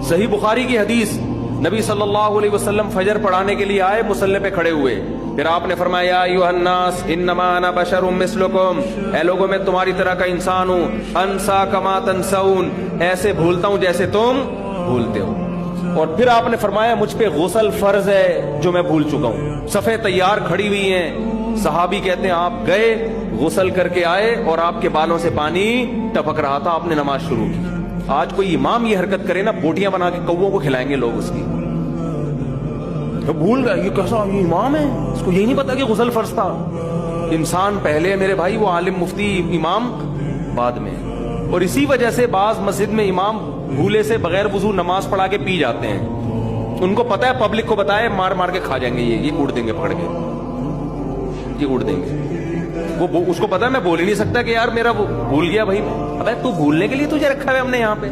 सही बुखारी की हदीस, नबी सल्लल्लाहु अलैहि वसल्लम फजर पढ़ाने के लिए आए, मुसल्ले पे खड़े हुए, फिर आपने फरमाया अय्युहन्नास इन्नमा अना बशरुम मिस्लुकुम, ऐ लोगों मैं तुम्हारी तरह का इंसान हूं, अनसा कमा तनसऊन, ऐसे भूलता हूं जैसे तुम भूलते हो। और फिर आपने फरमाया मुझ पे गुस्ल फर्ज है जो मैं भूल चुका हूं। सफे तैयार खड़ी हुई हैं, सहाबी कहते हैं आप गए, गुस्ल करके आए और आपके बालों से पानी टपक रहा था, आपने नमाज शुरू की। आज कोई इमाम ये हरकत करे ना, बोटियां बना के कौवों को खिलाएंगे लोग उसकी। तो भूल गए, ये कैसा ये इमाम है, इसको यही नहीं पता कि गुस्ल फर्ज था। इंसान पहले मेरे भाई, वो आलिम मुफ्ती इमाम बाद में। और इसी वजह से बाज मस्जिद में इमाम भूले से बगैर वुजू नमाज पढ़ा के पी जाते हैं। उनको पता है पब्लिक को बताए मार मार के खा जाएंगे, ये उड़ देंगे पकड़ के, ये उड़ देंगे। वो उसको पता है मैं बोल ही नहीं सकता कि यार मेरा वो भूल गया भाई। अबे तू भूलने के लिए तुझे रखा है हमने यहाँ पे।